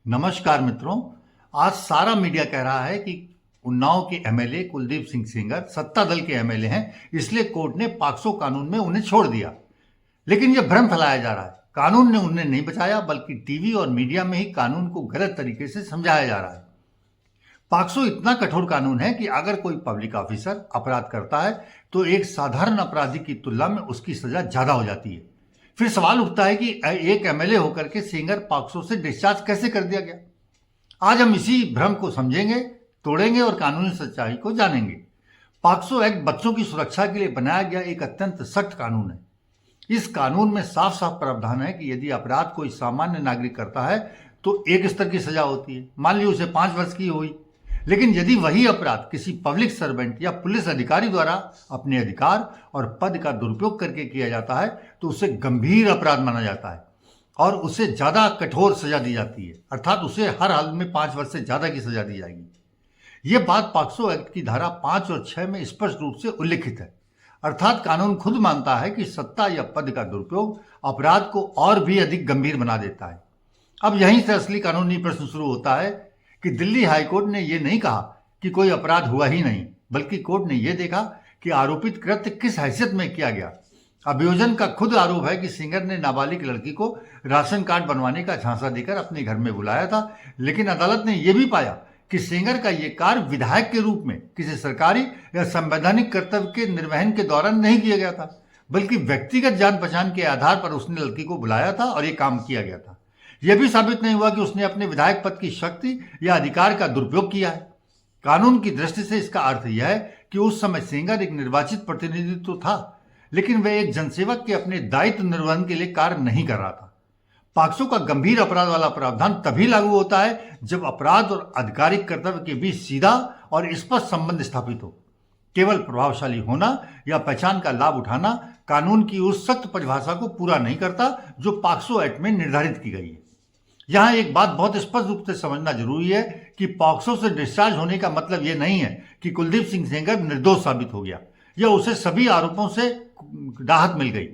नमस्कार मित्रों। आज सारा मीडिया कह रहा है कि उन्नाव के एमएलए कुलदीप सिंह सेंगर सत्ता दल के एमएलए हैं, इसलिए कोर्ट ने पॉक्सो कानून में उन्हें छोड़ दिया। लेकिन यह भ्रम फैलाया जा रहा है। कानून ने उन्हें नहीं बचाया, बल्कि टीवी और मीडिया में ही कानून को गलत तरीके से समझाया जा रहा है। पॉक्सो इतना कठोर कानून है कि अगर कोई पब्लिक ऑफिसर अपराध करता है तो एक साधारण अपराधी की तुलना में उसकी सजा ज्यादा हो जाती है। फिर सवाल उठता है कि एक एमएलए होकर के सेंगर पॉक्सो से डिस्चार्ज कैसे कर दिया गया। आज हम इसी भ्रम को समझेंगे, तोड़ेंगे और कानूनी सच्चाई को जानेंगे। पॉक्सो एक्ट बच्चों की सुरक्षा के लिए बनाया गया एक अत्यंत सख्त कानून है। इस कानून में साफ साफ प्रावधान है कि यदि अपराध कोई सामान्य नागरिक करता है तो एक स्तर की सजा होती है, मान ली उसे 5 वर्ष की हुई। लेकिन यदि वही अपराध किसी पब्लिक सर्वेंट या पुलिस अधिकारी द्वारा अपने अधिकार और पद का दुरुपयोग करके किया जाता है तो उसे गंभीर अपराध माना जाता है और उसे ज्यादा कठोर सजा दी जाती है, अर्थात उसे हर हाल में 5 वर्ष से ज्यादा की सजा दी जाएगी। यह बात पॉक्सो एक्ट की धारा 5 और 6 में स्पष्ट रूप से उल्लिखित है। अर्थात कानून खुद मानता है कि सत्ता या पद का दुरुपयोग अपराध को और भी अधिक गंभीर बना देता है। अब यहीं से असली कानूनी प्रश्न शुरू होता है कि दिल्ली हाईकोर्ट ने यह नहीं कहा कि कोई अपराध हुआ ही नहीं, बल्कि कोर्ट ने यह देखा कि आरोपित कृत्य किस हैसियत में किया गया। अभियोजन का खुद आरोप है कि सेंगर ने नाबालिग लड़की को राशन कार्ड बनवाने का झांसा देकर अपने घर में बुलाया था, लेकिन अदालत ने यह भी पाया कि सेंगर का यह कार्य विधायक के रूप में किसी सरकारी या संवैधानिक कर्तव्य के निर्वहन के दौरान नहीं किया गया था, बल्कि व्यक्तिगत जान पहचान के आधार पर उसने लड़की को बुलाया था और यह काम किया गया था। यह भी साबित नहीं हुआ कि उसने अपने विधायक पद की शक्ति या अधिकार का दुरुपयोग किया है। कानून की दृष्टि से इसका अर्थ यह है कि उस समय सेंगर एक निर्वाचित प्रतिनिधित्व तो था, लेकिन वह एक जनसेवक के अपने दायित्व निर्वहन के लिए कार्य नहीं कर रहा था। पॉक्सो का गंभीर अपराध वाला प्रावधान तभी लागू होता है जब अपराध और आधिकारिक कर्तव्य के बीच सीधा और स्पष्ट संबंध स्थापित हो। केवल प्रभावशाली होना या पहचान का लाभ उठाना कानून की उस सख्त परिभाषा को पूरा नहीं करता जो पॉक्सो एक्ट में निर्धारित की गई है। यहां एक बात बहुत स्पष्ट रूप से समझना जरूरी है कि पॉक्सो से डिस्चार्ज होने का मतलब यह नहीं है कि कुलदीप सिंह सेंगर निर्दोष साबित हो गया या उसे सभी आरोपों से राहत मिल गई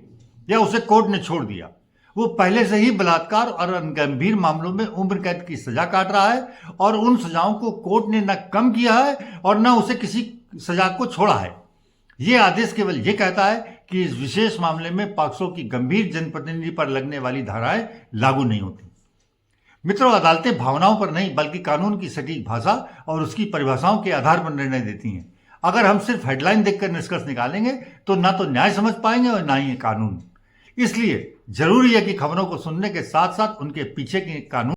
या उसे कोर्ट ने छोड़ दिया। वो पहले से ही बलात्कार और गंभीर मामलों में उम्र कैद की सजा काट रहा है और उन सजाओं को कोर्ट ने न कम किया है और न उसे किसी सजा को छोड़ा है। ये आदेश केवल ये कहता है कि इस विशेष मामले में पॉक्सो की गंभीर जनप्रतिनिधि पर लगने वाली धाराएं लागू नहीं होती। मित्रों, अदालतें भावनाओं पर नहीं बल्कि कानून की सटीक भाषा और उसकी परिभाषाओं के आधार पर निर्णय देती हैं। अगर हम सिर्फ हेडलाइन देखकर निष्कर्ष निकालेंगे तो ना तो न्याय समझ पाएंगे और ना ही कानून। इसलिए जरूरी है कि खबरों को सुनने के साथ साथ उनके पीछे के कानून